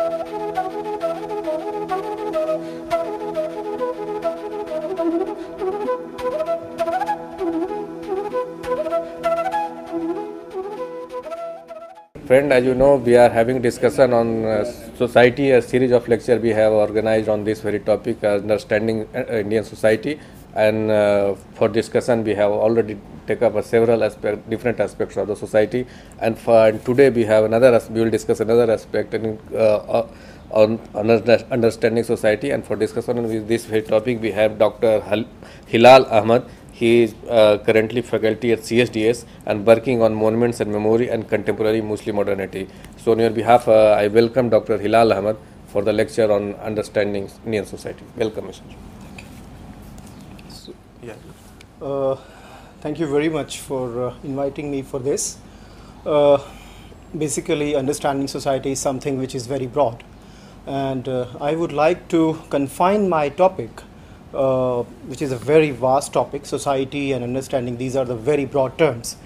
Friend, as you know, we are having discussion on society, a series of lecture we have organized on this very topic, understanding Indian society. And for discussion, we have already taken up several different aspects of the society. And today we have we will discuss another aspect on understanding society. And for discussion with this very topic, we have Dr. Hilal Ahmad. He is currently faculty at CSDS and working on monuments and memory and contemporary Muslim modernity. So on your behalf, I welcome Dr. Hilal Ahmad for the lecture on understanding Indian society. Welcome, Mr. Thank you very much for inviting me for this. Basically, understanding society is something which is very broad. And I would like to confine my topic, which is a very vast topic, society and understanding. These are the very broad terms.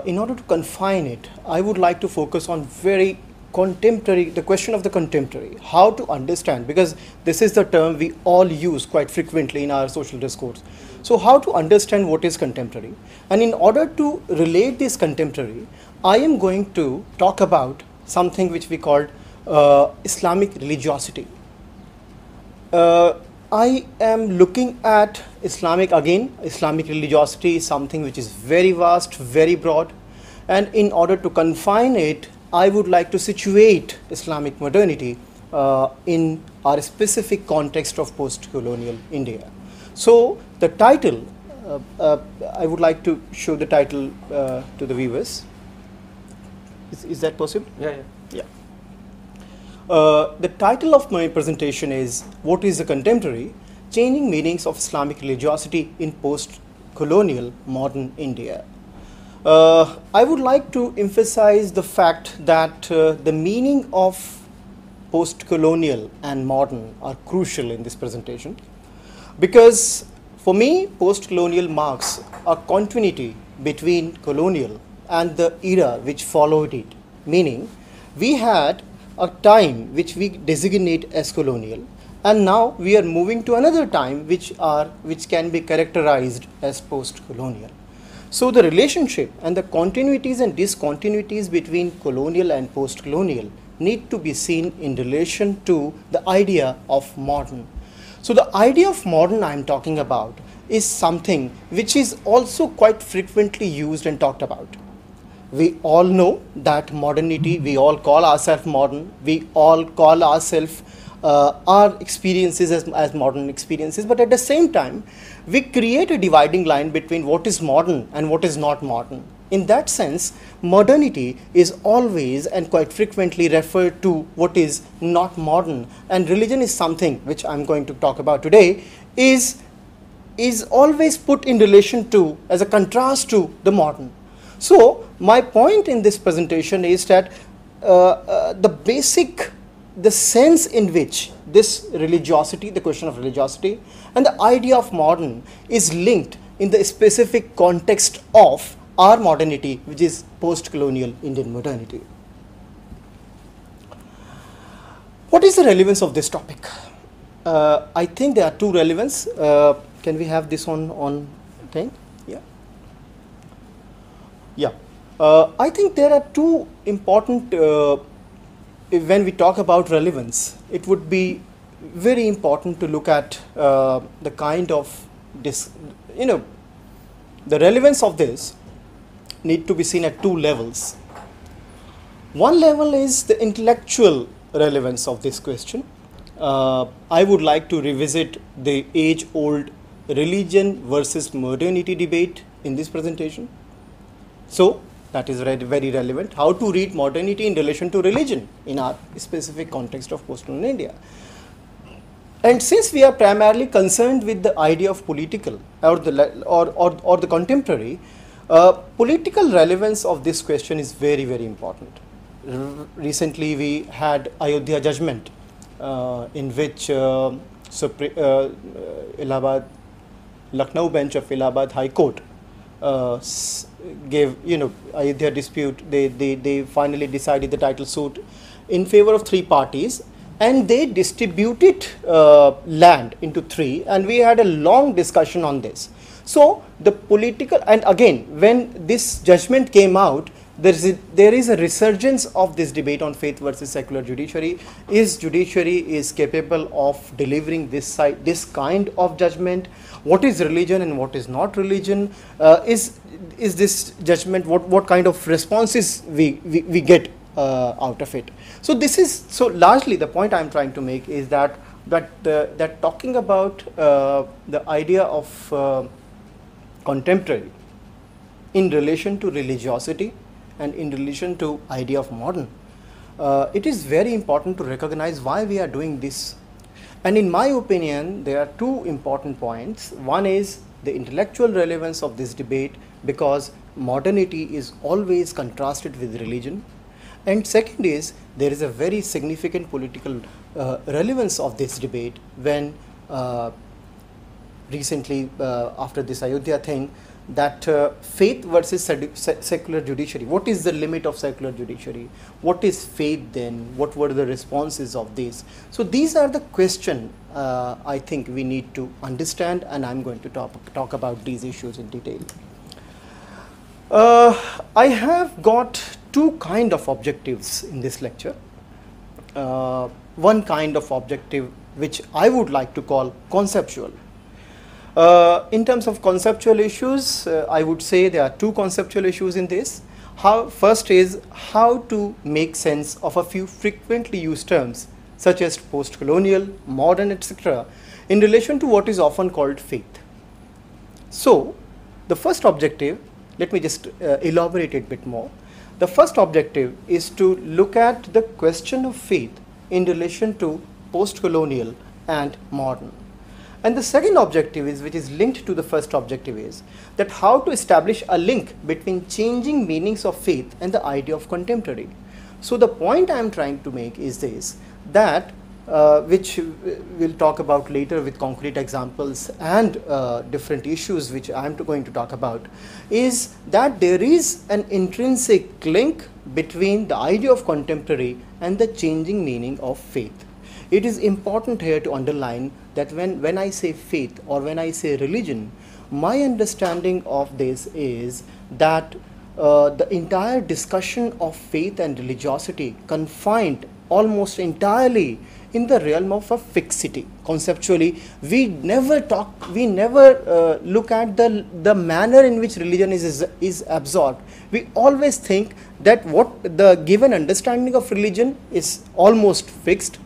In order to confine it, I would like to focus on very contemporary, the question of the contemporary, how to understand, because this is the term we all use quite frequently in our social discourse. So how to understand what is contemporary? And in order to relate this contemporary, I am going to talk about something which we called Islamic religiosity. I am looking at Islamic religiosity is something which is very vast, very broad, and in order to confine it, I would like to situate Islamic modernity in our specific context of post-colonial India. So the title, I would like to show the title to the viewers. Is that possible? Yeah. The title of my presentation is What is the Contemporary? Changing Meanings of Islamic Religiosity in Post-Colonial Modern India. I would like to emphasize the fact that the meaning of post-colonial and modern are crucial in this presentation, because for me, post-colonial marks a continuity between colonial and the era which followed it, meaning we had a time which we designate as colonial, and now we are moving to another time which can be characterized as post-colonial. So the relationship and the continuities and discontinuities between colonial and post-colonial need to be seen in relation to the idea of modern. So the idea of modern I am talking about is something which is also quite frequently used and talked about. We all know that modernity, we all call ourselves modern, we all call ourselves our experiences as modern experiences, but at the same time, we create a dividing line between what is modern and what is not modern. In that sense, modernity is always and quite frequently referred to what is not modern, and religion is something which I'm going to talk about today, is always put in relation to, as a contrast to the modern. So my point in this presentation is that the sense in which this religiosity, the question of religiosity, and the idea of modern is linked in the specific context of our modernity, which is post-colonial Indian modernity. What is the relevance of this topic? I think there are two relevances. Can we have this on thing? Yeah. I think there are two important, when we talk about relevance, it would be very important to look at the kind of the relevance of this need to be seen at two levels. One level is the intellectual relevance of this question. I would like to revisit the age-old religion versus modernity debate in this presentation. So that is very relevant. How to read modernity in relation to religion in our specific context of post-colonial India. And since we are primarily concerned with the idea of political or the contemporary, political relevance of this question is very important. Recently we had Ayodhya judgment in which Lucknow bench of Allahabad High Court gave, Ayodhya dispute, they finally decided the title suit in favor of three parties, and they distributed land into three, and we had a long discussion on this. So the political, and again, when this judgment came out, there is a resurgence of this debate on faith versus secular judiciary. Is judiciary capable of delivering this kind of judgment? What is religion and what is not religion? Is this judgment, what kind of responses we get out of it? So largely the point I am trying to make is that talking about the idea of contemporary in relation to religiosity and in relation to idea of modern, it is very important to recognize why we are doing this. And in my opinion, there are two important points. One is the intellectual relevance of this debate, because modernity is always contrasted with religion. And second is, there is a very significant political relevance of this debate when recently, after this Ayodhya thing, that faith versus secular judiciary. What is the limit of secular judiciary? What is faith then? What were the responses of this? So these are the questions I think we need to understand, and I'm going to talk about these issues in detail. I have got two kind of objectives in this lecture. One kind of objective which I would like to call conceptual. In terms of conceptual issues, I would say there are two conceptual issues in this. First is how to make sense of a few frequently used terms such as post-colonial, modern, etc. in relation to what is often called faith. So the first objective, let me just elaborate it a bit more. The first objective is to look at the question of faith in relation to post-colonial and modern. And the second objective is, which is linked to the first objective, is that how to establish a link between changing meanings of faith and the idea of contemporary. So the point I am trying to make is this, that which we'll talk about later with concrete examples and different issues which I am going to talk about, is that there is an intrinsic link between the idea of contemporary and the changing meaning of faith. It is important here to underline that when I say faith or when I say religion, my understanding of this is that the entire discussion of faith and religiosity confined almost entirely in the realm of a fixity. Conceptually, we never look at the manner in which religion is absorbed. We always think that what the given understanding of religion is almost fixed,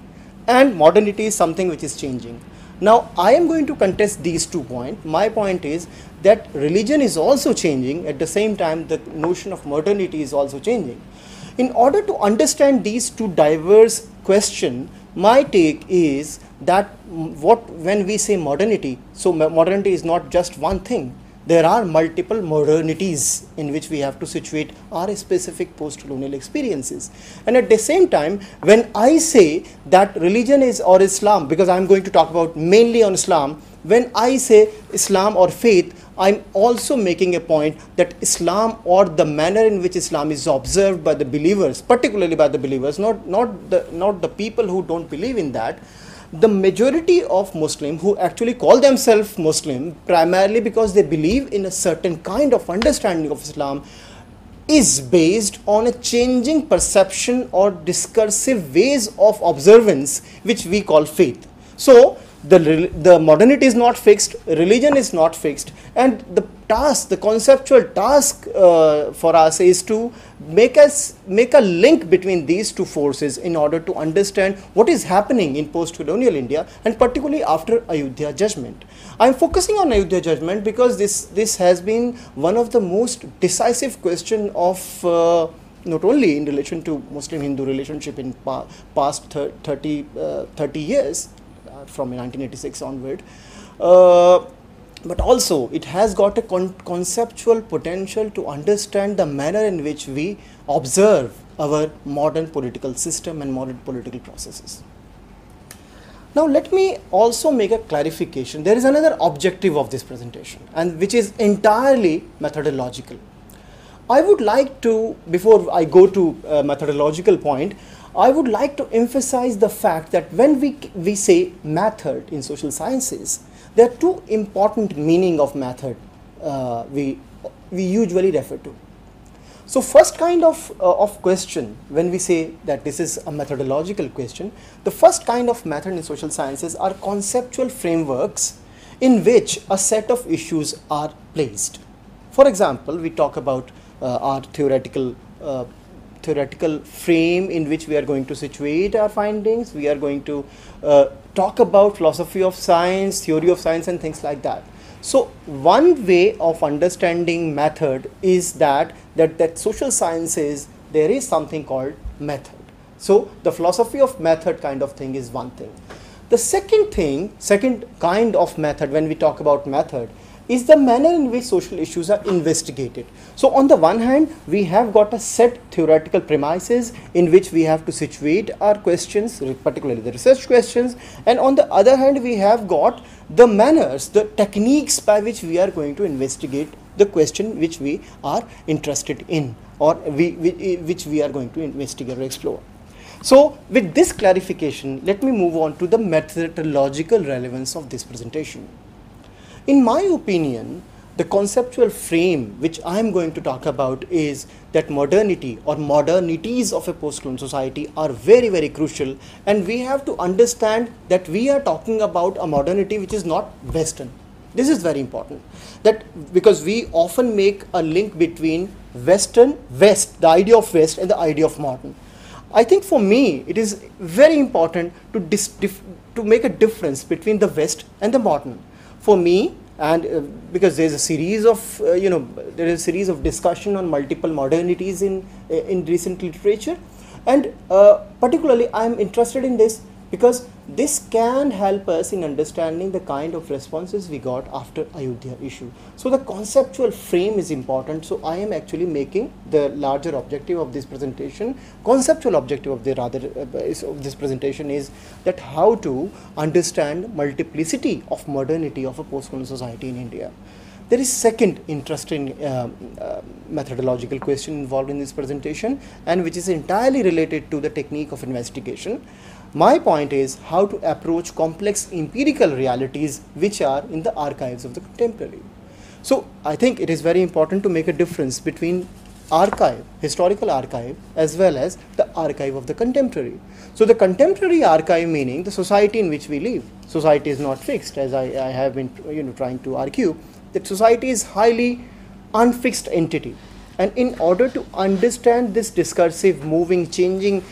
and modernity is something which is changing. Now, I am going to contest these 2 points. My point is that religion is also changing. At the same time, the notion of modernity is also changing. In order to understand these two diverse questions, my take is that when we say modernity, so modernity is not just one thing. There are multiple modernities in which we have to situate our specific post-colonial experiences. And at the same time, when I say that religion is or Islam, because I am going to talk about mainly on Islam, when I say Islam or faith, I am also making a point that Islam or the manner in which Islam is observed by the believers, particularly by the believers, not the people who don't believe in that. The majority of Muslims who actually call themselves Muslim, primarily because they believe in a certain kind of understanding of Islam, is based on a changing perception or discursive ways of observance which we call faith. So the modernity is not fixed, religion is not fixed, and the conceptual task for us is to make a link between these two forces in order to understand what is happening in post-colonial India, and particularly after Ayodhya judgment. I am focusing on Ayodhya judgment because this has been one of the most decisive question of not only in relation to Muslim-Hindu relationship in past 30 years, from 1986 onward, but also it has got a conceptual potential to understand the manner in which we observe our modern political system and modern political processes. Now let me also make a clarification. There is another objective of this presentation, and which is entirely methodological. I would like to, before I go to a methodological point, I would like to emphasize the fact that when we say method in social sciences, there are two important meaning of method we usually refer to. So first kind of question, when we say that this is a methodological question, the first kind of method in social sciences are conceptual frameworks in which a set of issues are placed. For example, we talk about our theoretical frame in which we are going to situate our findings. We are going to talk about philosophy of science, theory of science, and things like that. So one way of understanding method is that social sciences, there is something called method. So the philosophy of method kind of thing is one thing. The second kind of method, when we talk about method, is the manner in which social issues are investigated. So on the one hand, we have got a set theoretical premises in which we have to situate our questions, particularly the research questions, and on the other hand, we have got the manners, the techniques by which we are going to investigate the question which we are interested in, or which we are going to investigate or explore. So with this clarification, let me move on to the methodological relevance of this presentation. In my opinion, the conceptual frame which I am going to talk about is that modernity or modernities of a post-colonial society are very, very crucial, and we have to understand that we are talking about a modernity which is not Western. This is very important, that because we often make a link between West, the idea of West, and the idea of modern. I think for me it is very important to make a difference between the West and the modern. For me, and because there is a series of discussion on multiple modernities in recent literature, and particularly I am interested in this because this can help us in understanding the kind of responses we got after Ayodhya issue. So the conceptual frame is important. So I am actually making the larger objective of this presentation, conceptual objective of this presentation is that how to understand multiplicity of modernity of a post-colonial society in India. There is second interesting methodological question involved in this presentation, and which is entirely related to the technique of investigation. My point is how to approach complex empirical realities which are in the archives of the contemporary. So I think it is very important to make a difference between archive, historical archive, as well as the archive of the contemporary. So the contemporary archive, meaning the society in which we live. Society is not fixed, as I have been trying to argue, that society is highly unfixed entity. And in order to understand this discursive, moving, changing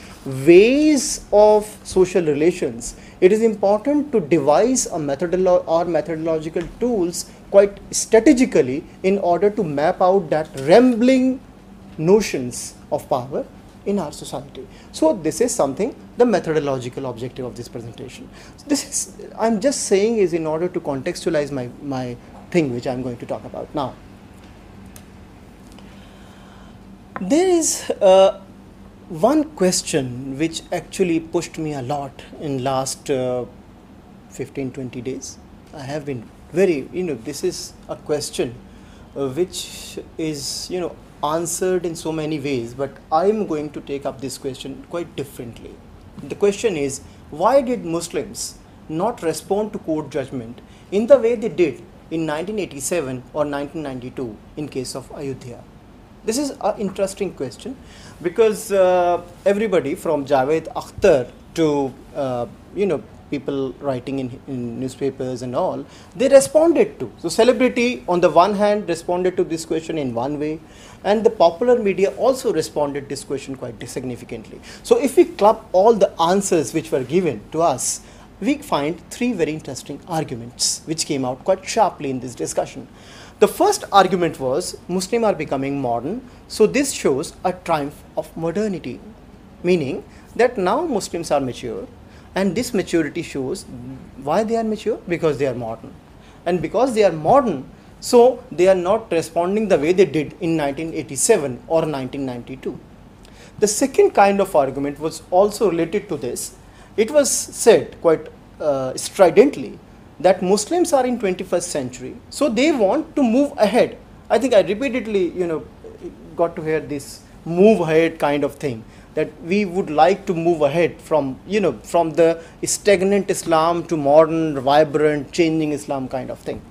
ways of social relations, it is important to devise a methodological tools quite strategically in order to map out that rambling notions of power in our society. So this is something, the methodological objective of this presentation. This is, I'm just saying, is in order to contextualize my thing which I'm going to talk about now. There is one question which actually pushed me a lot in last 15-20 days. I have been very, this is a question which is, answered in so many ways, but I'm going to take up this question quite differently. The question is, why did Muslims not respond to court judgment in the way they did in 1987 or 1992 in case of Ayodhya? This is an interesting question because everybody from Javed Akhtar to people writing in newspapers and all, they responded to. So celebrity on the one hand responded to this question in one way, and the popular media also responded this question quite significantly. So if we club all the answers which were given to us, we find three very interesting arguments which came out quite sharply in this discussion. The first argument was Muslims are becoming modern, so this shows a triumph of modernity, meaning that now Muslims are mature, and this maturity shows why they are mature, because they are modern, and because they are modern, so they are not responding the way they did in 1987 or 1992. The second kind of argument was also related to this. It was said quite stridently that Muslims are in 21st century, so they want to move ahead. I think I repeatedly got to hear this move ahead kind of thing, that we would like to move ahead from, from the stagnant Islam to modern, vibrant, changing Islam kind of thing.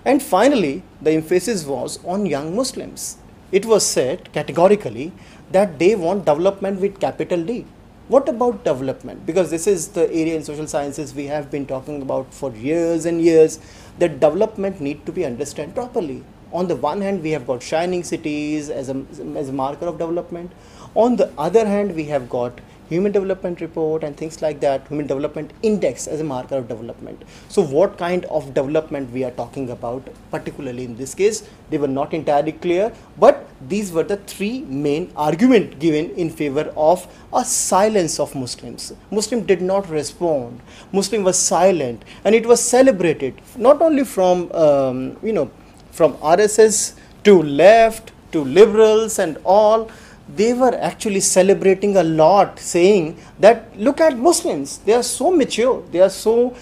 And finally, the emphasis was on young Muslims. It was said categorically that they want development with capital D. What about development? Because this is the area in social sciences we have been talking about for years and years, that development need to be understood properly. On the one hand, we have got shining cities as a marker of development. On the other hand, we have got human development report and things like that, human development index as a marker of development. So what kind of development we are talking about, particularly in this case, they were not entirely clear, but these were the three main arguments given in favor of a silence of Muslims. Muslim did not respond. Muslim was silent, and it was celebrated not only from from RSS to left to liberals and all. They were actually celebrating a lot, saying that look at Muslims, they are so mature, they are so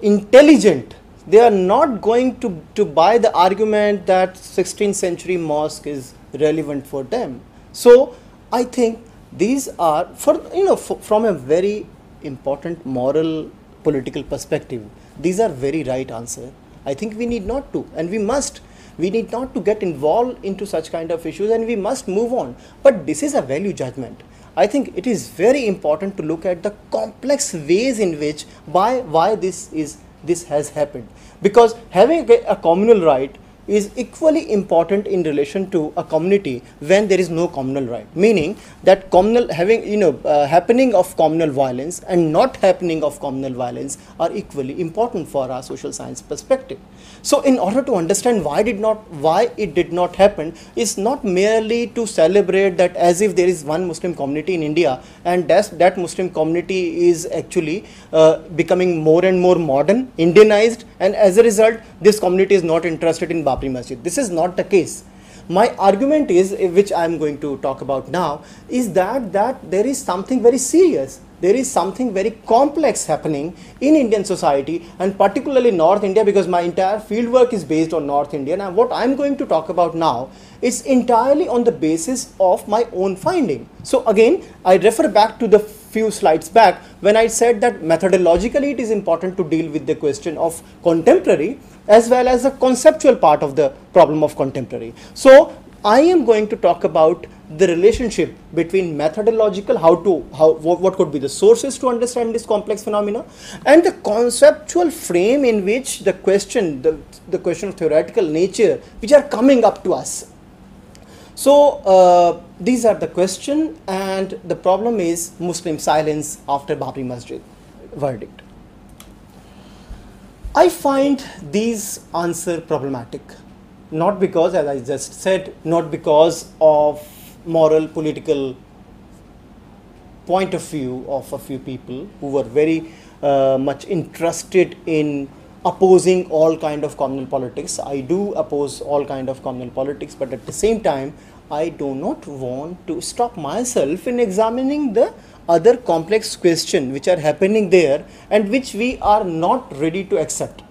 intelligent. They are not going to buy the argument that 16th century mosque is relevant for them. So I think these are, from a very important moral political perspective, these are very right answer. I think we need not to, and we must. We need not to get involved into such kind of issues, and we must move on. But this is a value judgment. I think it is very important to look at the complex ways in which why this has happened. Because having a communal right is equally important in relation to a community when there is no communal right. Meaning that communal happening of communal violence and not happening of communal violence are equally important for our social science perspective. So in order to understand why it did not happen, is not merely to celebrate that as if there is one Muslim community in India, and that Muslim community is actually becoming more and more modern, Indianized, and as a result this community is not interested in Babri Masjid. This is not the case. My argument is, which I am going to talk about now, is that there is something very serious. There is something very complex happening in Indian society, and particularly North India, because my entire fieldwork is based on North India. And what I am going to talk about now is entirely on the basis of my own finding. So again, I refer back to the few slides back when I said that methodologically it is important to deal with the question of contemporary as well as the conceptual part of the problem of contemporary. So I am going to talk about the relationship between methodological, what could be the sources to understand this complex phenomena, and the conceptual frame in which the question of theoretical nature which are coming up to us. So these are the question, and the problem is Muslim silence after Babri Masjid verdict. I find these answers problematic, not because, as I just said, not because of moral political point of view of a few people who were very much interested in opposing all kind of communal politics. I do oppose all kind of communal politics, but at the same time I do not want to stop myself in examining the other complex questions which are happening there and which we are not ready to accept.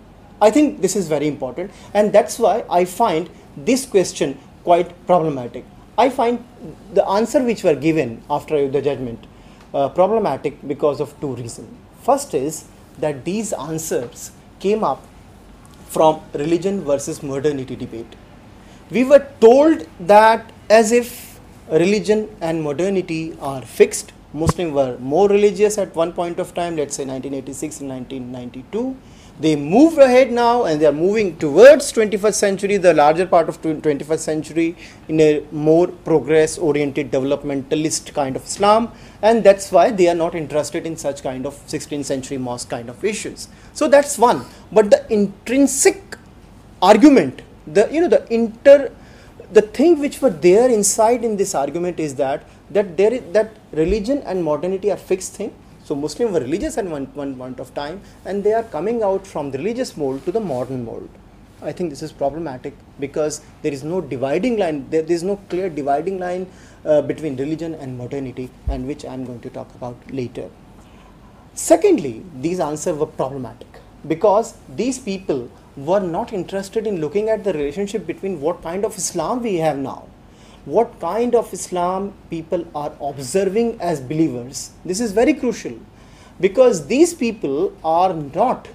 I think this is very important, and that's why I find this question quite problematic. I find the answer which were given after the judgment problematic because of two reasons. First is that these answers came up from religion versus modernity debate. We were told that as if religion and modernity are fixed. Muslims were more religious at one point of time, let's say 1986 and 1992. They moved ahead now, and they are moving towards 21st century, the larger part of 21st century, in a more progress-oriented developmentalist kind of Islam, and that's why they are not interested in such kind of 16th century mosque kind of issues. So that's one. But the intrinsic argument, the thing which were there inside in this argument is that religion and modernity are fixed thing. So Muslims were religious at one point of time, and they are coming out from the religious mold to the modern mold. I think this is problematic because there is no dividing line, there is no clear dividing line between religion and modernity, and which I am going to talk about later. Secondly, these answers were problematic because these people were not interested in looking at the relationship between what kind of Islam we have now, what kind of Islam people are observing as believers. This is very crucial, because these people are not,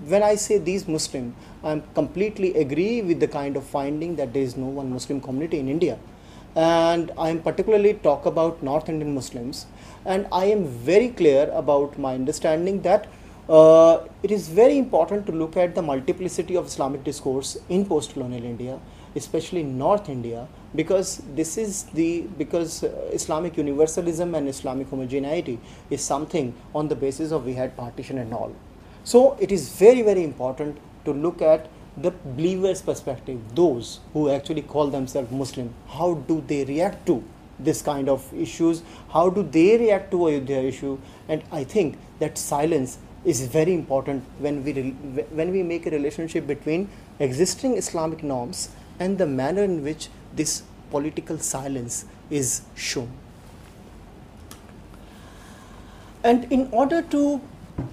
when I say these Muslim, I completely agree with the kind of finding that there is no one Muslim community in India. And I am particularly talk about North Indian Muslims, and I am very clear about my understanding that it is very important to look at the multiplicity of Islamic discourse in post-colonial India, especially North India, because Islamic universalism and Islamic homogeneity is something on the basis of we had partition and all. So it is very, very important to look at the believers' perspective, those who actually call themselves Muslim. How do they react to this kind of issues? How do they react to Ayodhya issue? And I think that silence is very important when we make a relationship between existing Islamic norms and the manner in which this political silence is shown. And in order to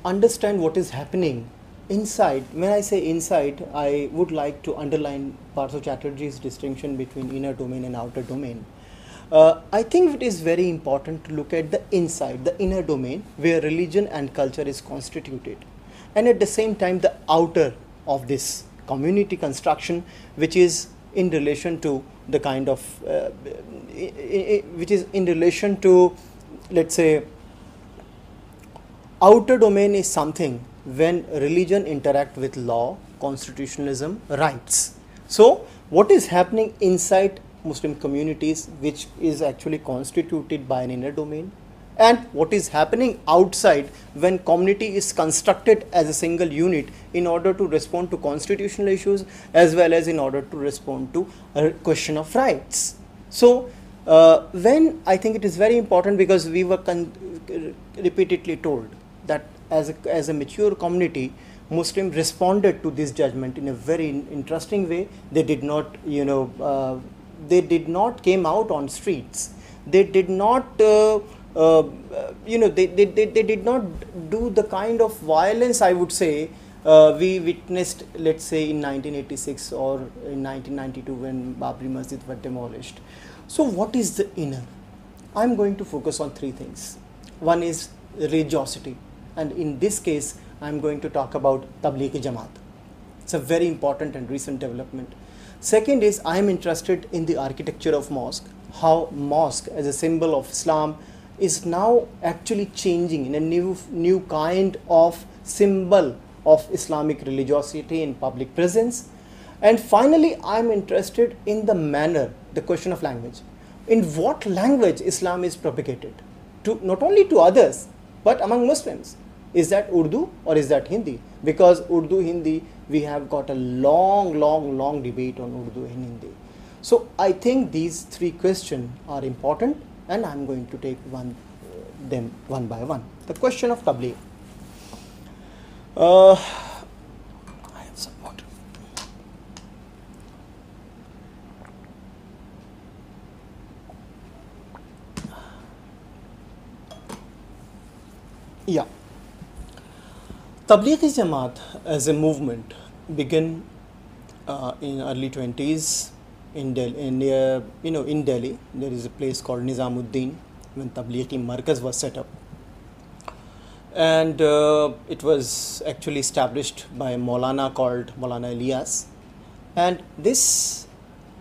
understand what is happening inside, when I say inside, I would like to underline Partha Chatterjee's distinction between inner domain and outer domain. I think it is very important to look at the inside, the inner domain, where religion and culture is constituted, and at the same time the outer of this community construction, which is in relation to the kind of, which is in relation to, let's say, outer domain is something when religion interact with law, constitutionalism, rights. So what is happening inside Muslim communities, which is actually constituted by an inner domain, and what is happening outside when community is constructed as a single unit in order to respond to constitutional issues as well as in order to respond to a question of rights. So when I think it is very important, because we were repeatedly told that as a mature community, Muslim responded to this judgment in a very interesting way. They did not, they did not came out on streets. They did not, they did not do the kind of violence, I would say, we witnessed, let's say, in 1986 or in 1992 when Babri Masjid were demolished. So what is the inner? I'm going to focus on three things. One is religiosity, and in this case I'm going to talk about Tablighi Jamaat. It's a very important and recent development. Second is I am interested in the architecture of mosque, how mosque as a symbol of Islam is now actually changing in a new kind of symbol of Islamic religiosity in public presence. And finally, I am interested in the manner, the question of language. In what language Islam is propagated, to not only to others but among Muslims. Is that Urdu or is that Hindi? Because Urdu, Hindi, we have got a long debate on Urdu and Hindi. So I think these three questions are important, and I'm going to take them one by one. The question of Tabligh. I have some water. Yeah. Tablighi Jamaat as a movement began in early 20s in Delhi. In Delhi, there is a place called Nizamuddin when Tablighi Markaz was set up, and it was actually established by a Maulana called Maulana Ilyas, and this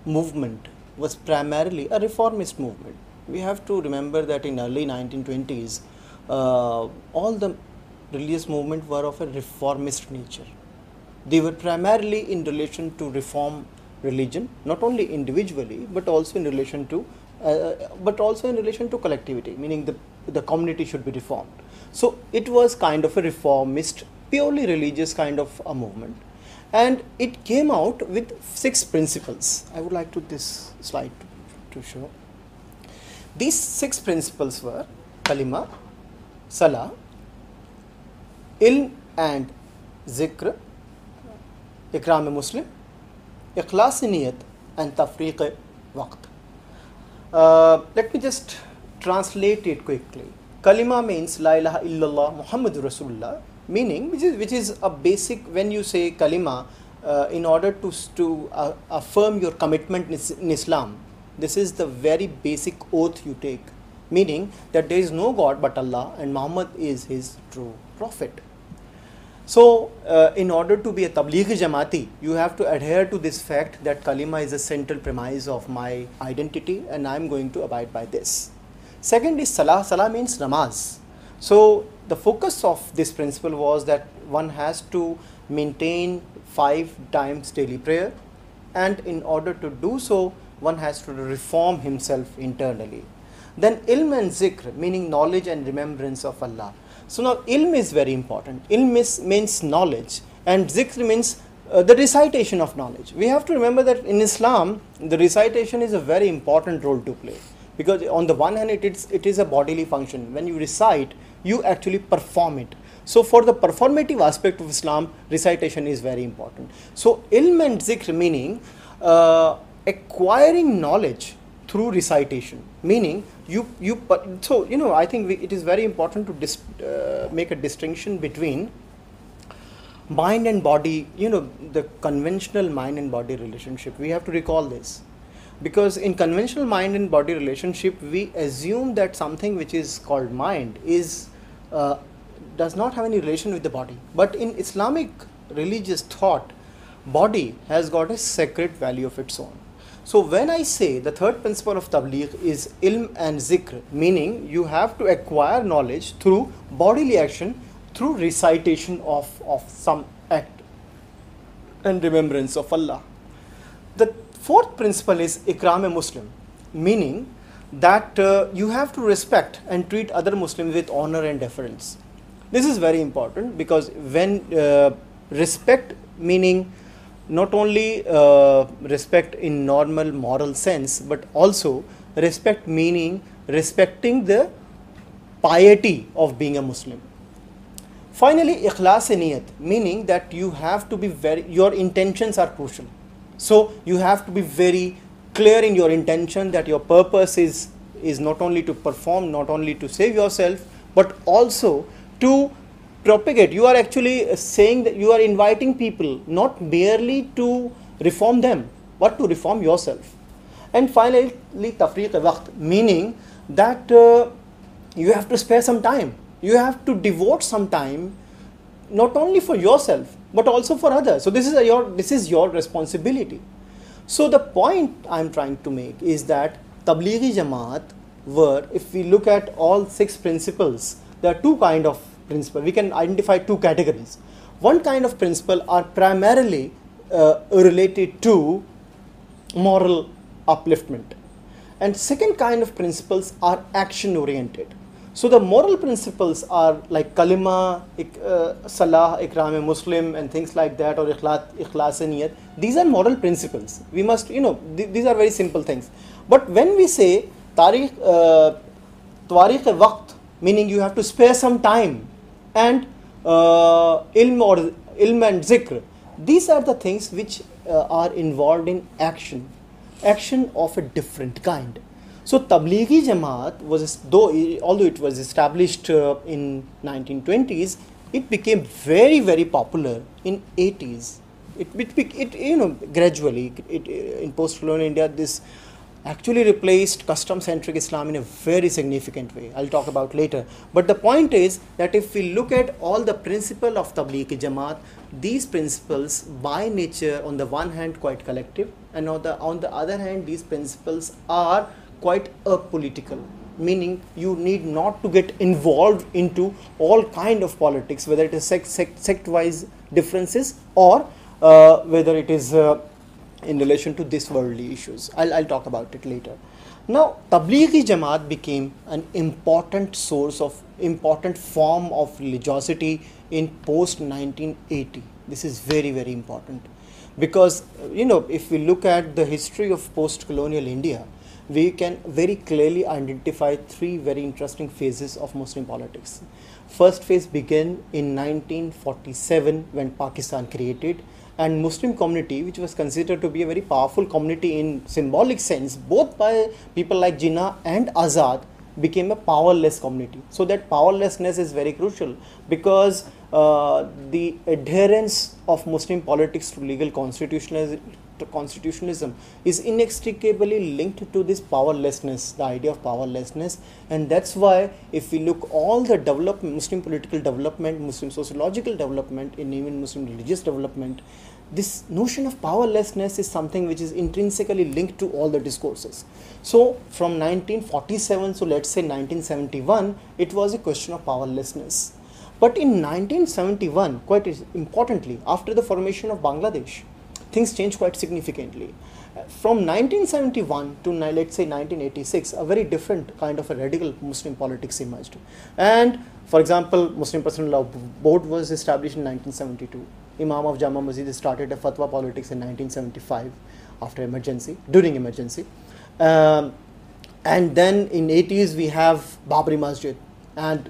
movement was primarily a reformist movement. We have to remember that in early 1920s, all the religious movements were of a reformist nature. They were primarily in relation to reform religion, not only individually but also in relation to collectivity, meaning the community should be reformed. So it was kind of a reformist, purely religious kind of a movement, and it came out with 6 principles. I would like to this slide to show. These 6 principles were Kalima, Salah, Ilm and Zikr, Ikram Muslim, Ikhlas Niyat and Tafriq Waqt. Let me just translate it quickly. Kalima means La ilaha illallah Muhammadur Rasulullah, meaning which is a basic. When you say Kalima, in order to affirm your commitment in Islam, this is the very basic oath you take, meaning that there is no God but Allah and Muhammad is his true prophet. So, in order to be a Tablighi Jamaati, you have to adhere to this fact that Kalima is a central premise of my identity and I am going to abide by this. Second is Salah. Salah means Namaz. So, the focus of this principle was that one has to maintain 5 times daily prayer, and in order to do so, one has to reform himself internally. Then ilm and zikr, meaning knowledge and remembrance of Allah. So now ilm is very important. Ilm means knowledge, and zikr means the recitation of knowledge. We have to remember that in Islam, the recitation is a very important role to play, because on the one hand it is a bodily function. When you recite, you actually perform it. So for the performative aspect of Islam, recitation is very important. So ilm and zikr meaning acquiring knowledge through recitation, meaning I think it is very important to make a distinction between mind and body, the conventional mind and body relationship. We have to recall this, because in conventional mind and body relationship, we assume that something which is called mind is does not have any relation with the body. But in Islamic religious thought, body has got a sacred value of its own. So when I say the third principle of Tabligh is ilm and zikr, meaning you have to acquire knowledge through bodily action, through recitation of some act and remembrance of Allah. The fourth principle is ikram a Muslim, meaning that you have to respect and treat other Muslims with honor and deference. This is very important, because when respect, meaning not only respect in normal moral sense, but also respect meaning respecting the piety of being a Muslim. Finally, ikhlas e niyat, meaning that you have to be your intentions are crucial. So you have to be very clear in your intention that your purpose is not only to perform, not only to save yourself, but also to propagate. You are actually saying that you are inviting people not merely to reform them, but to reform yourself. And finally, tafriq waqt, meaning that you have to spare some time. You have to devote some time not only for yourself, but also for others. So this is your responsibility. So the point I am trying to make is that Tablighi Jamaat were, if we look at all 6 principles, there are 2 kind of principles. We can identify 2 categories. One kind of principle are primarily related to moral upliftment, and second kind of principles are action oriented. So the moral principles are like kalima, salah, ikram a Muslim, and things like that, or ikhlas e niyat. These are moral principles. We must, these are very simple things. But when we say tariq e waqt, meaning you have to spare some time, and ilm and zikr, these are the things which are involved in action of a different kind. So Tablighi Jamaat was, although it was established in 1920s, it became very, very popular in 80s. Gradually, in post-colonial India, this actually replaced custom-centric Islam in a very significant way. I'll talk about later. But the point is that if we look at all the principles of Tablighi Jamaat, these principles by nature, on the one hand, quite collective, and on the other hand, these principles are quite apolitical, meaning you need not to get involved into all kind of politics, whether it is sect-wise differences or whether it is in relation to this worldly issues. I'll talk about it later. Now, Tablighi Jamaat became an important form of religiosity in post-1980. This is very, very important, because if we look at the history of post-colonial India, we can very clearly identify 3 very interesting phases of Muslim politics. First phase began in 1947 when Pakistan created, and Muslim community, which was considered to be a very powerful community in symbolic sense, both by people like Jinnah and Azad, became a powerless community. So that powerlessness is very crucial, because the adherence of Muslim politics to legal constitutionalism is inextricably linked to this powerlessness, the idea of powerlessness. And that's why if we look all the development, Muslim political development, Muslim sociological development, and even Muslim religious development, this notion of powerlessness is something which is intrinsically linked to all the discourses. So from 1947, so let's say 1971, it was a question of powerlessness. But in 1971, quite importantly, after the formation of Bangladesh, things changed quite significantly. From 1971 to let's say 1986, a very different kind of a radical Muslim politics emerged. And for example, Muslim Personal Law Board was established in 1972. Imam of Jama Masjid started a fatwa politics in 1975 after emergency, during emergency. And then in 80s we have Babri Masjid. And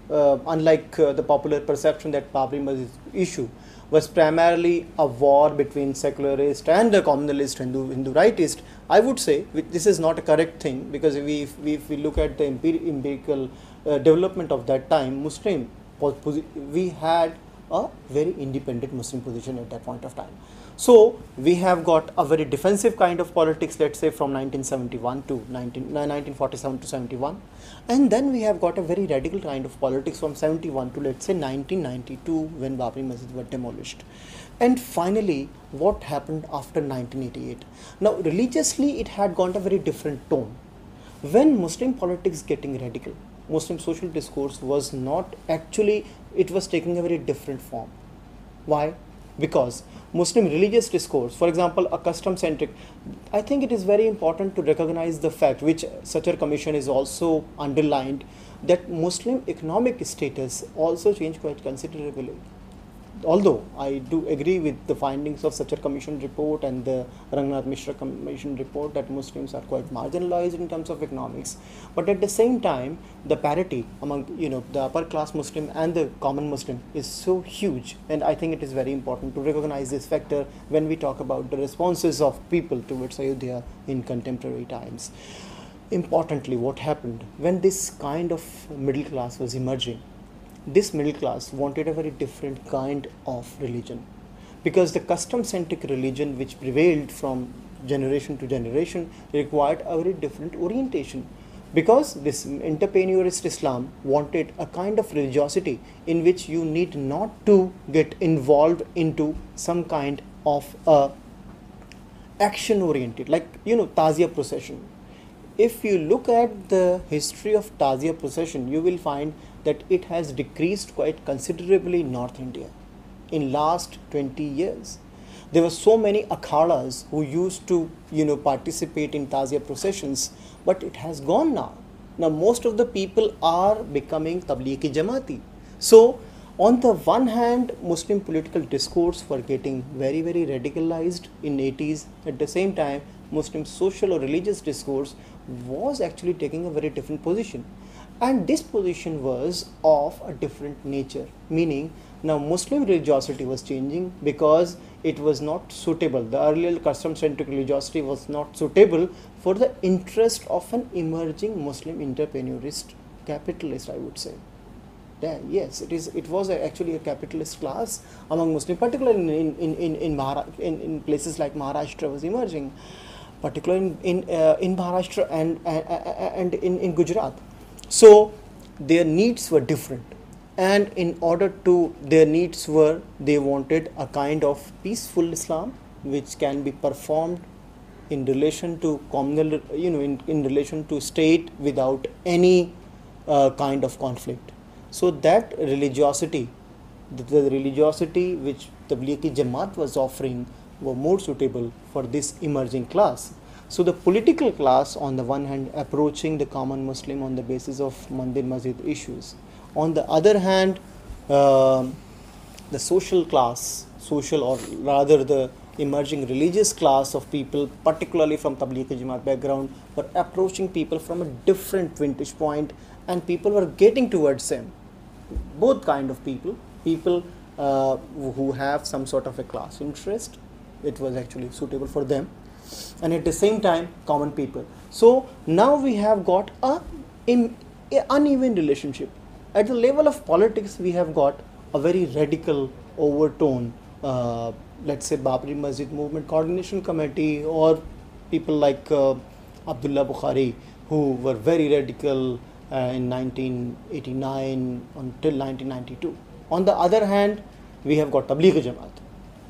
unlike the popular perception that Babri Masjid issue was primarily a war between secularist and the communalist Hindu rightist, I would say this is not a correct thing, because if we look at the empirical development of that time, we had a very independent Muslim position at that point of time. So we have got a very defensive kind of politics, let's say from 1971 to 1947 to 71, and then we have got a very radical kind of politics from 71 to let's say 1992, when Babri Masjid were demolished. And finally, what happened after 1988? Now religiously it had got a very different tone. When Muslim politics getting radical, Muslim social discourse was not actually, it was taking a very different form. Why? Because Muslim religious discourse, for example, a custom-centric, I think it is very important to recognize the fact, which Satcher Commission is also underlined, that Muslim economic status also changed quite considerably. Although I do agree with the findings of Satcher Commission report and the Rangnath Mishra Commission report that Muslims are quite marginalized in terms of economics, but at the same time the parity among the upper class Muslim and the common Muslim is so huge, and I think it is very important to recognize this factor when we talk about the responses of people towards Ayodhya in contemporary times. Importantly, what happened when this kind of middle class was emerging? This middle class wanted a very different kind of religion, because the custom-centric religion which prevailed from generation to generation required a very different orientation, because this entrepreneurist Islam wanted a kind of religiosity in which you need not to get involved into some kind of action-oriented, like Tazia procession. If you look at the history of Tazia procession, you will find that it has decreased quite considerably in North India in last 20 years. There were so many akhadas who used to participate in Tazia processions, but it has gone now. Now most of the people are becoming Tablighi Jamaati. So on the one hand, Muslim political discourse were getting very, very radicalized in 80s. At the same time, Muslim social or religious discourse was actually taking a very different position. And this position was of a different nature, meaning now Muslim religiosity was changing because it was not suitable. The earlier custom-centric religiosity was not suitable for the interest of an emerging Muslim entrepreneurist capitalist, I would say. Yeah, yes, it was actually a capitalist class among Muslims, particularly in places like Maharashtra was emerging, particularly in Maharashtra and in Gujarat. So their needs were different, and in order to their needs were, they wanted a kind of peaceful Islam which can be performed in relation to communal, in relation to state without any kind of conflict. So that religiosity, the religiosity which Tablighi Jamaat was offering, were more suitable for this emerging class. So the political class, on the one hand, approaching the common Muslim on the basis of Mandir Masjid issues. On the other hand, the social class, or rather the emerging religious class of people, particularly from Tablighi Jamaat background, were approaching people from a different vantage point, and people were getting towards them. Both kind of people who have some sort of a class interest, it was actually suitable for them, and at the same time common people. So now we have got a in a uneven relationship. At the level of politics, we have got a very radical overtone. Let's say Babri Masjid Movement Coordination Committee, or people like Abdullah Bukhari, who were very radical in 1989 until 1992. On the other hand, we have got Tablighi Jamaat,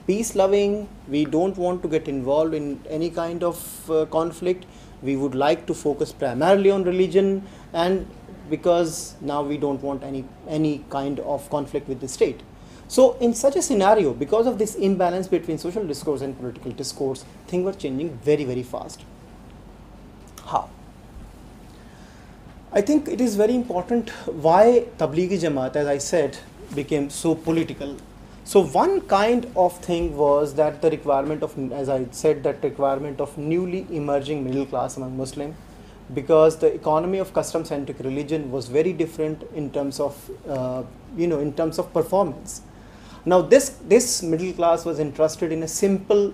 peace loving. We don't want to get involved in any kind of conflict. We would like to focus primarily on religion, and because now we don't want any kind of conflict with the state. So in such a scenario, because of this imbalance between social discourse and political discourse, things were changing very, very fast. How? I think it is very important why Tablighi Jamaat, as I said, became so political. So one kind of thing was that the requirement of, as I said, that requirement of newly emerging middle class among Muslims, because the economy of custom-centric religion was very different in terms of, in terms of performance. Now this middle class was interested in a simple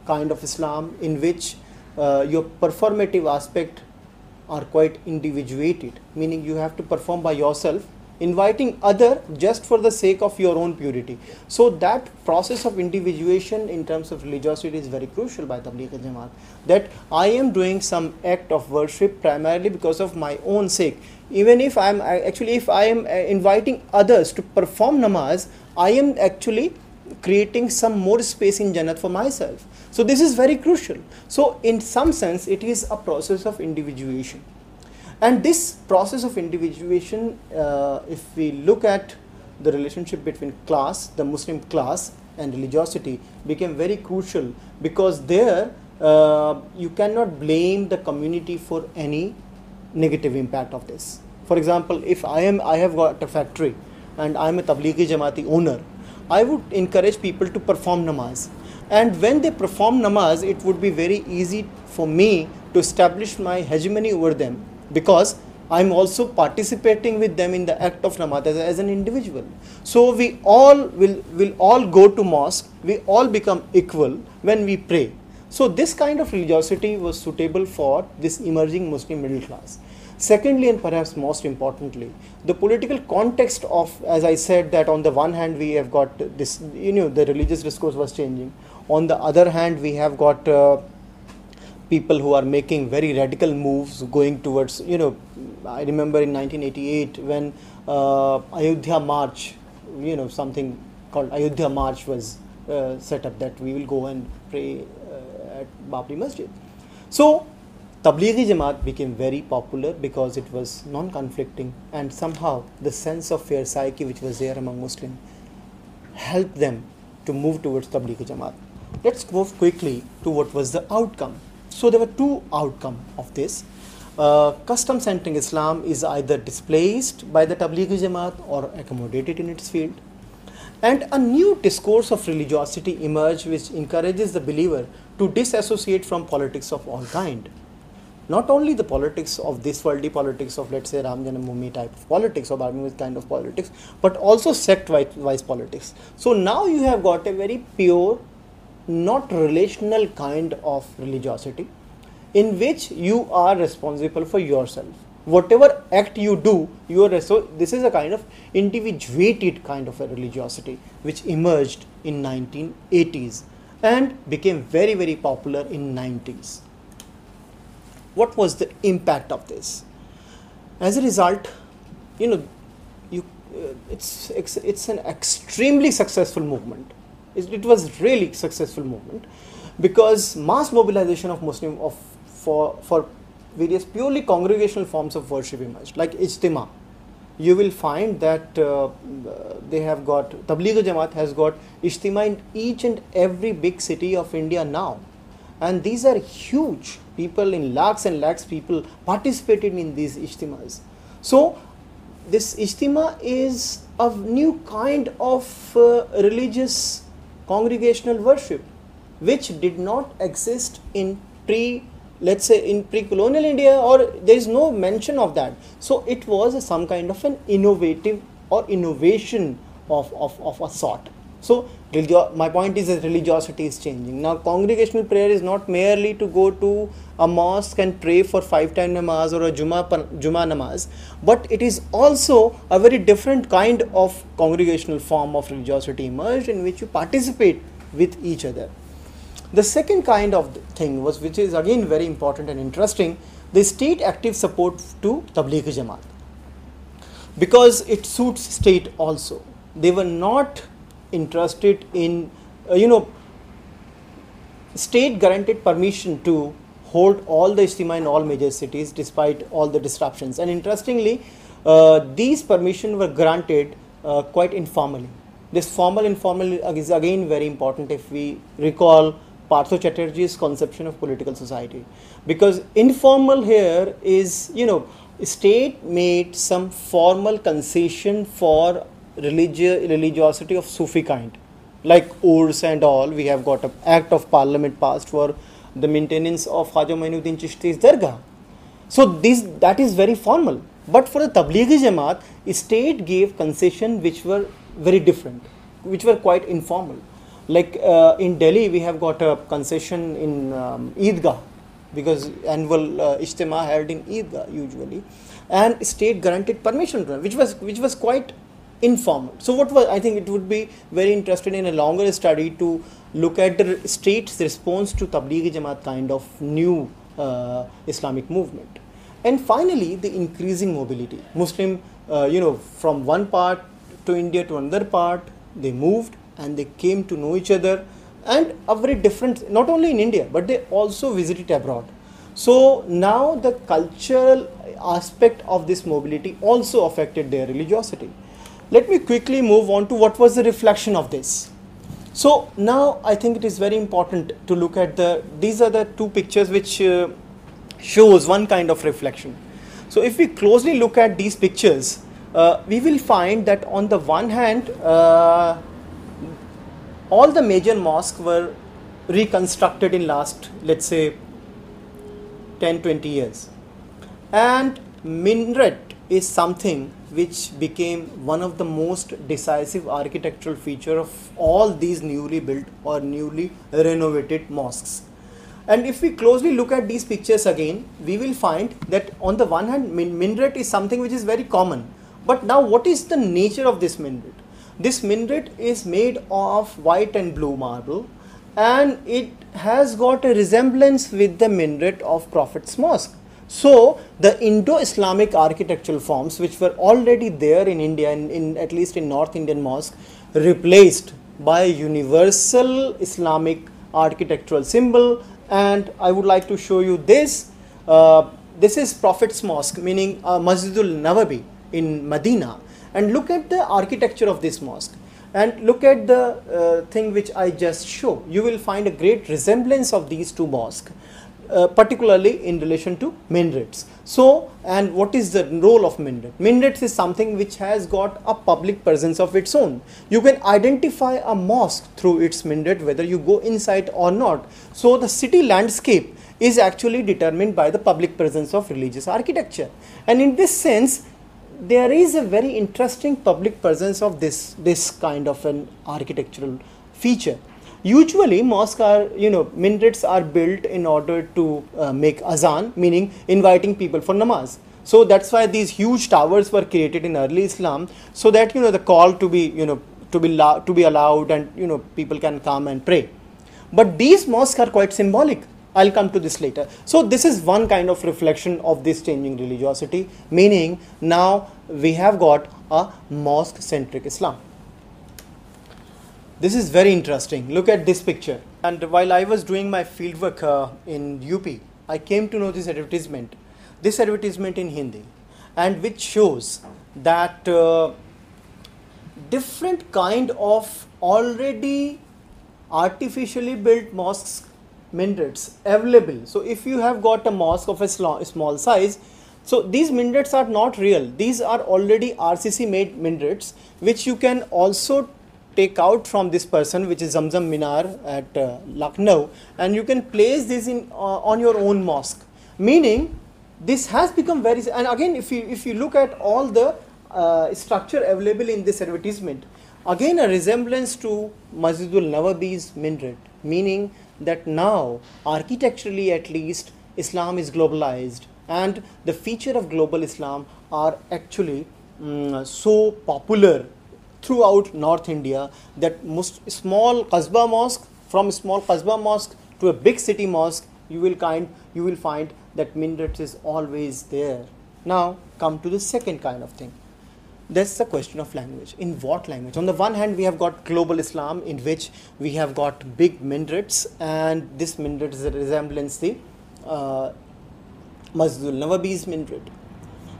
kind of Islam in which your performative aspect are quite individuated, meaning you have to perform by yourself, inviting other just for the sake of your own purity. So that process of individuation in terms of religiosity is very crucial by Tablighi Jamaat, that I am doing some act of worship primarily because of my own sake. Even if I am inviting others to perform namaz, I am actually creating some more space in Jannat for myself. So this is very crucial. So in some sense, it is a process of individuation. And this process of individuation, if we look at the relationship between class, the Muslim class, and religiosity, became very crucial, because there you cannot blame the community for any negative impact of this. For example, if I have got a factory and I am a Tablighi Jamaati owner, I would encourage people to perform namaz. And when they perform namaz, it would be very easy for me to establish my hegemony over them, because I am also participating with them in the act of namaz as an individual. So we all will all go to mosque, we all become equal when we pray. So this kind of religiosity was suitable for this emerging Muslim middle class. Secondly, and perhaps most importantly, the political context of, as I said, that on the one hand we have got this, the religious discourse was changing. On the other hand, we have got people who are making very radical moves going towards, I remember in 1988 when Ayodhya March, something called Ayodhya March was set up, that we will go and pray at Babri Masjid. So Tablighi Jamaat became very popular because it was non-conflicting, and somehow the sense of fair psyche which was there among Muslims helped them to move towards Tablighi Jamaat. Let's go quickly to what was the outcome. So there were two outcomes of this. Custom-centric Islam is either displaced by the Tablighi Jamaat or accommodated in its field. And a new discourse of religiosity emerged which encourages the believer to disassociate from politics of all kind. Not only the politics of this worldly politics of, let's say, Ram Janambhoomi type of politics or Bharmi kind of politics, but also sect-wise politics. So now you have got a very pure, not relational kind of religiosity in which you are responsible for yourself. Whatever act you do, so this is a kind of individuated kind of a religiosity which emerged in 1980s and became very, very popular in 90s. What was the impact of this? As a result, it's an extremely successful movement. It was really successful movement, because mass mobilization of Muslim for various purely congregational forms of worship emerged, like Ijtima. You will find that they have got, Tablighi Jamaat has got Ijtima in each and every big city of India now. And these are huge. People in lakhs and lakhs people participated in these Ijtimas. So this Ijtima is a new kind of religious congregational worship which did not exist in pre-colonial India, or there is no mention of that. So it was some kind of an innovative or innovation of a sort. So my point is that religiosity is changing. Now congregational prayer is not merely to go to a mosque and pray for 5 time namaz or a Juma namaz, but it is also a very different kind of congregational form of religiosity emerged in which you participate with each other. The second kind of thing was, which is again very important and interesting, the state active support to Tabligh Jamaat, because it suits state also. They were not interested in state guaranteed permission to hold all the Ijtima in all major cities despite all the disruptions, and interestingly these permissions were granted quite informally. This formal informal is again very important if we recall Partho Chatterjee's conception of political society, because informal here is, state made some formal concession for religiosity of Sufi kind, like Urs and all. We have got an act of parliament passed for the maintenance of Khaja Mainuddin Chishti's Dargah. So that is very formal. But for the Tabligh Jamaat, state gave concession which were very different, which were quite informal. Like in Delhi, we have got a concession in Eidgah, because annual Ijtima held in Eidgah usually, and state granted permission to them, which was quite informal. So I think it would be very interesting in a longer study to look at the state's response to Tabligh Jamaat kind of new Islamic movement. And finally, the increasing mobility. Muslim, from one part to India to another part, they moved and they came to know each other, and a very different, not only in India, but they also visited abroad. So now the cultural aspect of this mobility also affected their religiosity. Let me quickly move on to what was the reflection of this. So now I think it is very important to look at these are the two pictures which shows one kind of reflection. So if we closely look at these pictures, we will find that on the one hand, all the major mosques were reconstructed in last, let's say, 10-20 years. And minaret is something which became one of the most decisive architectural feature of all these newly built or newly renovated mosques. And if we closely look at these pictures again, we will find that on the one hand, minaret is something which is very common. But now what is the nature of this minaret? This minaret is made of white and blue marble, and it has got a resemblance with the minaret of Prophet's mosque. So the Indo-Islamic architectural forms which were already there in India, at least in North Indian mosque, replaced by a universal Islamic architectural symbol. And I would like to show you this. This is Prophet's mosque, meaning Masjidul Nawawi in Medina. And look at the architecture of this mosque, and look at the thing which I just show. You will find a great resemblance of these two mosques, particularly in relation to minarets. So, and what is the role of minaret? Minaret is something which has got a public presence of its own. You can identify a mosque through its minaret whether you go inside or not. So the city landscape is actually determined by the public presence of religious architecture. And in this sense, there is a very interesting public presence of this kind of an architectural feature. Usually mosques are, minarets are built in order to make azan, meaning inviting people for namaz. So that's why these huge towers were created in early Islam, so that the call to be to be allowed, and people can come and pray. But these mosques are quite symbolic. I'll come to this later. So this is one kind of reflection of this changing religiosity, meaning now we have got a mosque-centric Islam. This is very interesting. Look at this picture. And while I was doing my fieldwork in UP, I came to know this advertisement in Hindi, and which shows that different kind of already artificially built mosques minarets available. So if you have got a mosque of a small size, so these minarets are not real. These are already RCC made minarets, which you can also take out from this person, which is Zamzam Minar at Lucknow, and you can place this in on your own mosque. Meaning, this has become very. And again, if you look at all the structure available in this advertisement, Again, a resemblance to Masjidul Nawabi's minaret, meaning that now, architecturally at least, Islam is globalized, and the feature of global Islam are actually so popular throughout North India that most small Qasba mosque, from small Qasba mosque to a big city mosque, you will find that minaret is always there. Now come to the second kind of thing. That's the question of language. In what language? On the one hand, we have got global Islam, in which we have got big minarets, and this minaret is a resemblance the Masjidul Nawabi's minaret.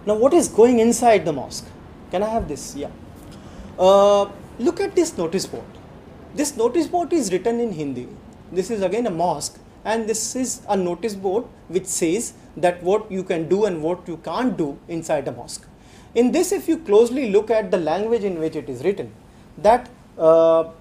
Now, what is going inside the mosque? Can I have this? Yeah. Look at this notice board. This notice board is written in Hindi. This is again a mosque, and this is a notice board which says that what you can do and what you can't do inside a mosque. In this, if you closely look at the language in which it is written, that there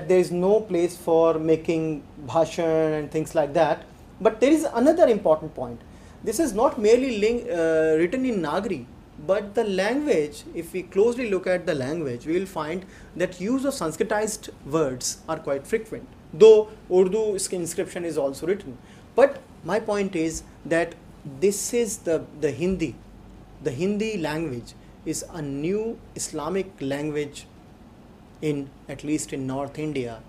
is no place for making bhashan and things like that. But there is another important point. This is not merely written in Nagari, but the language, if we closely look at the language, we will find that use of Sanskritized words are quite frequent, though Urdu inscription is also written. But my point is that this is the Hindi. The Hindi language is a new Islamic language at least in North India,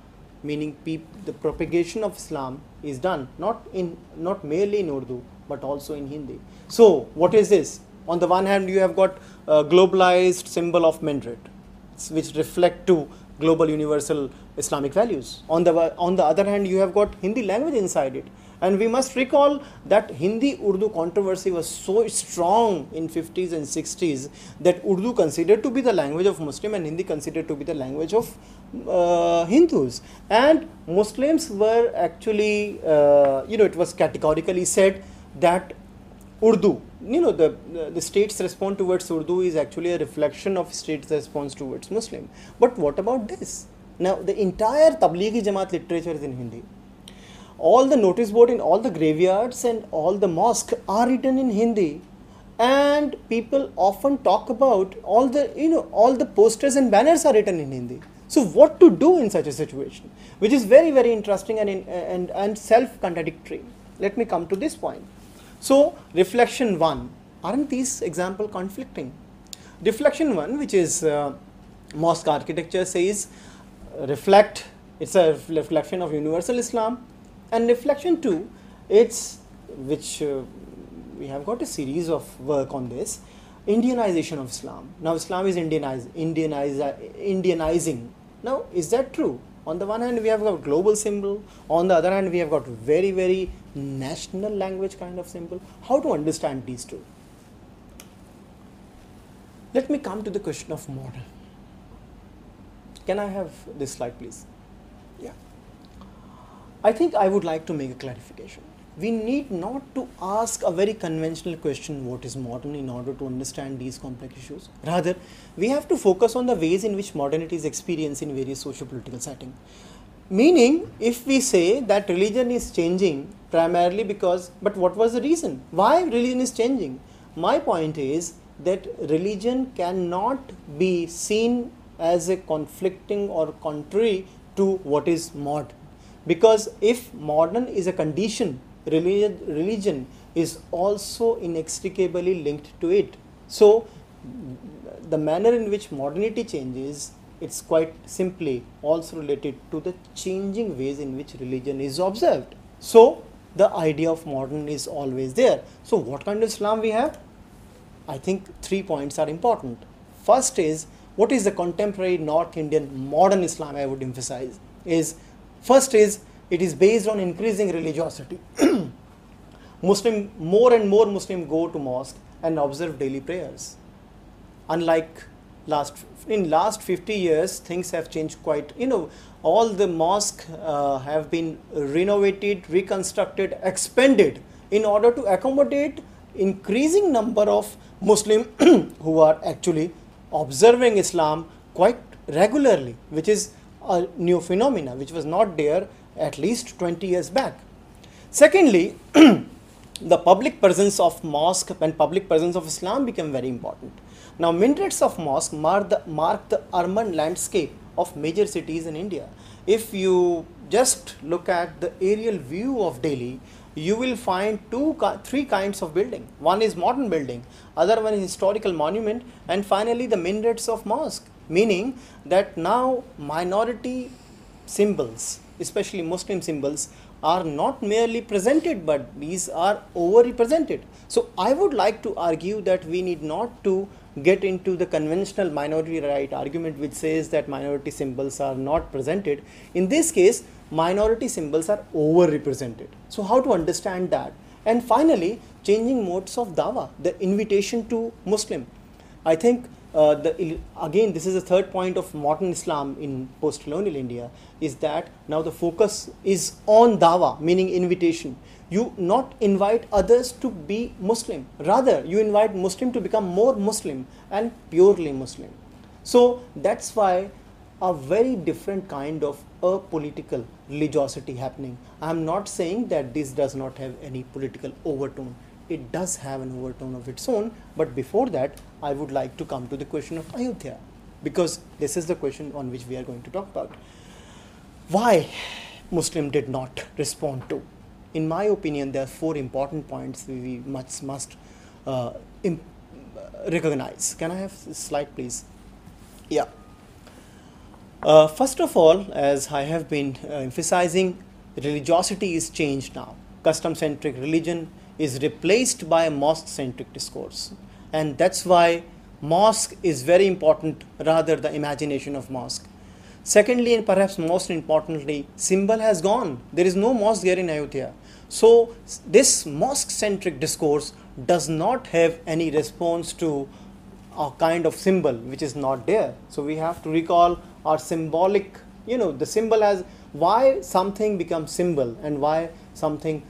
meaning the propagation of Islam is done not merely in Urdu but also in Hindi. So what is this? On the one hand, you have got a globalized symbol of minaret, which reflect to global universal Islamic values. On the other hand, you have got Hindi language inside it. And we must recall that Hindi-Urdu controversy was so strong in 50s and 60s that Urdu considered to be the language of Muslim and Hindi considered to be the language of Hindus. And Muslims were actually, it was categorically said that Urdu, the state's response towards Urdu is actually a reflection of state's response towards Muslim. But what about this? Now, the entire Tablighi Jamaat literature is in Hindi. All the notice board in all the graveyards and all the mosques are written in Hindi, and people often talk about all the posters and banners are written in Hindi. So what to do in such a situation, which is very, very interesting and self-contradictory. Let me come to this point. So reflection 1, aren't these examples conflicting? Reflection 1, which is mosque architecture, says it's a reflection of universal Islam. And reflection 2, we have got a series of work on this, Indianization of Islam. Now Islam is Indianizing. Now, is that true? On the one hand, we have got global symbol. On the other hand, we have got very, very national language kind of symbol. How to understand these two? Let me come to the question of modern. Can I have this slide, please? Yeah. I think I would like to make a clarification. We need not to ask a very conventional question, what is modern, in order to understand these complex issues. Rather, we have to focus on the ways in which modernity is experienced in various socio-political settings. Meaning, if we say that religion is changing primarily but what was the reason? Why religion is changing? My point is that religion cannot be seen as a conflicting or contrary to what is modern. Because if modern is a condition, religion is also inextricably linked to it. So the manner in which modernity changes, it's quite simply also related to the changing ways in which religion is observed. So the idea of modern is always there. So what kind of Islam we have? I think 3 points are important. First is, what is the contemporary North Indian modern Islam? I would emphasize first is, it is based on increasing religiosity. More and more Muslims go to mosque and observe daily prayers. Unlike in last 50 years, things have changed quite, all the mosques have been renovated, reconstructed, expanded in order to accommodate increasing number of Muslims who are actually observing Islam quite regularly, which is a new phenomena which was not there at least 20 years back. Secondly, the public presence of mosque and public presence of Islam became very important. Now, minarets of mosque mark the urban landscape of major cities in India. If you just look at the aerial view of Delhi, you will find three kinds of building. One is modern building, other one is historical monument, and finally the minarets of mosque, meaning that now minority symbols, especially Muslim symbols, are not merely presented, but these are overrepresented. So I would like to argue that we need not to get into the conventional minority right argument which says that minority symbols are not presented. In this case, minority symbols are overrepresented. So how to understand that? And finally, changing modes of dawah, the invitation to Muslim. I think again, this is the third point of modern Islam in post-colonial India, is that now the focus is on dawah, meaning invitation. You not invite others to be Muslim, rather you invite Muslim to become more Muslim and purely Muslim. So that's why a very different kind of a political religiosity happening. I am not saying that this does not have any political overtone. It does have an overtone of its own, but before that I would like to come to the question of Ayodhya, because this is the question on which we are going to talk about. Why Muslim did not respond to? In my opinion, there are four important points we must recognize. Can I have a slide, please? Yeah. First of all, as I have been emphasizing, religiosity is changed now. Custom-centric religion is replaced by a mosque-centric discourse, and that's why mosque is very important, rather the imagination of mosque. Secondly, and perhaps most importantly, symbol has gone. There is no mosque here in Ayodhya. So this mosque-centric discourse does not have any response to a kind of symbol which is not there. So we have to recall our symbolic, the symbol as why something becomes symbol and why something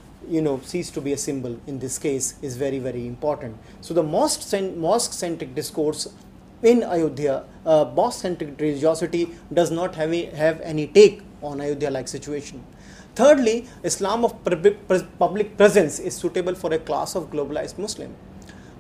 cease to be a symbol in this case is very, very important. So the mosque-centric discourse in Ayodhya, mosque-centric religiosity does not have any take on Ayodhya-like situation. Thirdly, Islam of public presence is suitable for a class of globalized Muslim.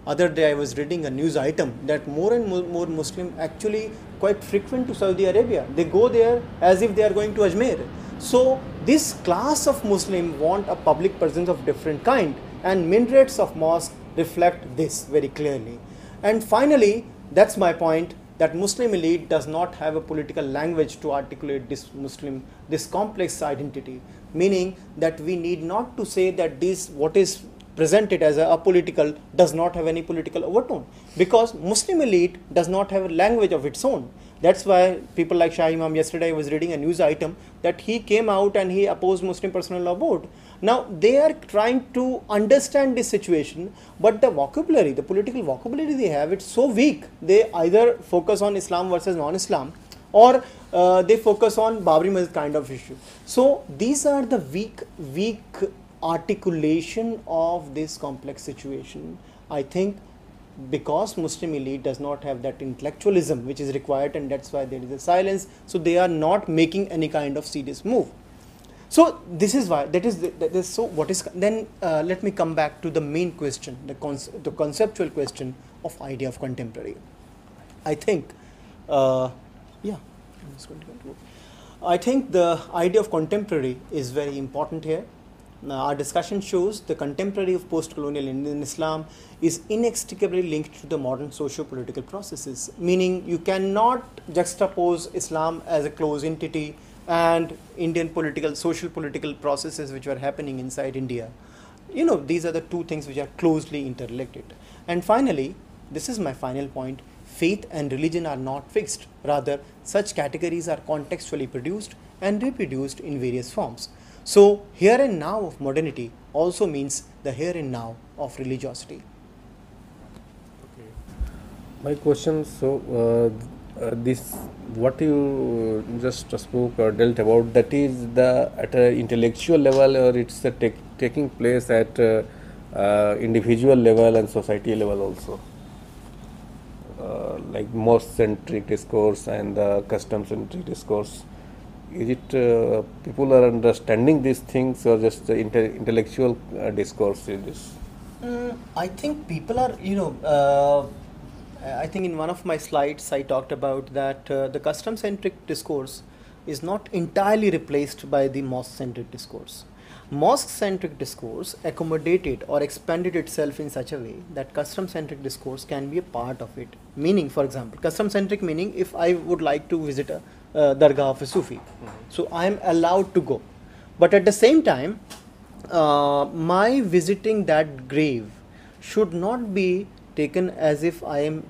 Other day I was reading a news item that more and more Muslim actually quite frequent to Saudi Arabia. They go there as if they are going to Ajmer. So this class of Muslim want a public presence of different kind, and minarets of mosque reflect this very clearly. And finally, that's my point, that Muslim elite does not have a political language to articulate this complex identity, meaning that we need not to say that what is presented as a political does not have any political overtone, because Muslim elite does not have a language of its own. That's why people like Shah Imam, yesterday I was reading a news item that he came out and he opposed Muslim Personal Law Board. Now they are trying to understand this situation, but the vocabulary, the political vocabulary they have, it's so weak. They either focus on Islam versus non-Islam, or they focus on Babri Masjid kind of issue. So these are the weak articulation of this complex situation. I think because Muslim elite does not have that intellectualism which is required, and that's why there is a silence, so they are not making any kind of serious move. So this is why, so what is, then let me come back to the main question, the conceptual question of idea of contemporary. I think, I'm just going to continue. I think the idea of contemporary is very important here. Now, our discussion shows the contemporary of post-colonial Indian Islam is inextricably linked to the modern socio-political processes, meaning you cannot juxtapose Islam as a closed entity and Indian social political processes which were happening inside India. These are the two things which are closely interrelated. And finally, this is my final point, faith and religion are not fixed. Rather, such categories are contextually produced and reproduced in various forms. So, here and now of modernity also means the here and now of religiosity. Okay. My question, so this what you just spoke or dealt about, that is at an intellectual level, or it's taking place at individual level and society level also, like mosque-centric discourse and the custom-centric discourse. is it people are understanding these things or just the intellectual discourse in this? I think people are, I think in one of my slides I talked about that the custom centric discourse is not entirely replaced by the mosque centric discourse. Mosque centric discourse accommodated or expanded itself in such a way that custom centric discourse can be a part of it. Meaning, for example, custom centric meaning if I would like to visit a dargah of a Sufi, so I am allowed to go. But at the same time, my visiting that grave should not be taken as if I am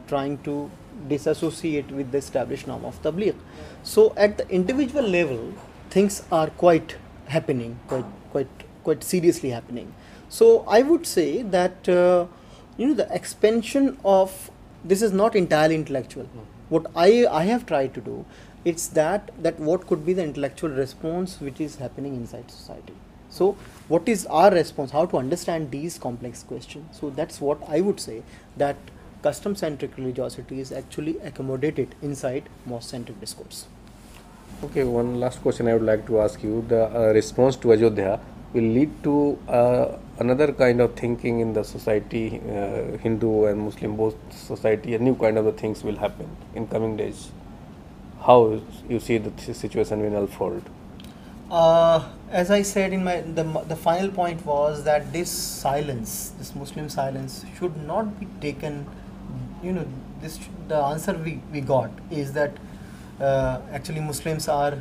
trying to disassociate with the established norm of tabligh. So at the individual level, things are quite happening, quite seriously happening. So I would say that the expansion of this is not entirely intellectual. What I have tried to do, it's that what could be the intellectual response which is happening inside society. So what is our response, how to understand these complex questions? So that's what I would say, that custom centric religiosity is actually accommodated inside mosque centric discourse. Okay, one last question I would like to ask you. The response to Ayodhya will lead to another kind of thinking in the society, Hindu and Muslim both society, a new kind of things will happen in coming days. How you see the situation will unfold? As I said in the final point was that this silence, this Muslim silence, should not be taken. The answer we got is that actually Muslims are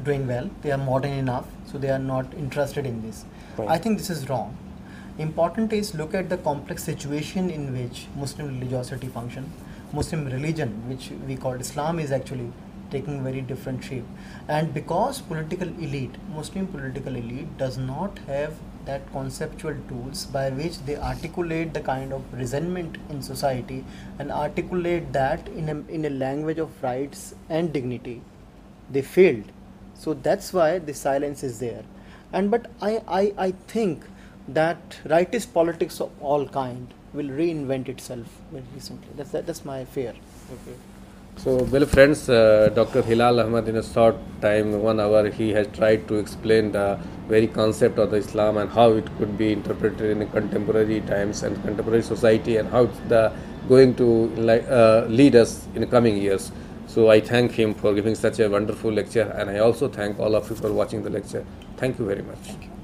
doing well. They are modern enough, so they are not interested in this. Right. I think this is wrong. Important is look at the complex situation in which Muslim religiosity function. Muslim religion, which we call Islam, is actually taking very different shape. And because Muslim political elite does not have that conceptual tools by which they articulate the kind of resentment in society and articulate that in a language of rights and dignity, they failed. So that's why the silence is there. But I think that rightist politics of all kind will reinvent itself very recently. That's my fear. Okay. So, well, friends, Dr. Hilal Ahmad, in a short time, 1 hour, he has tried to explain the very concept of the Islam and how it could be interpreted in contemporary times and contemporary society, and how it's going to lead us in the coming years. So, I thank him for giving such a wonderful lecture, and I also thank all of you for watching the lecture. Thank you very much. Thank you.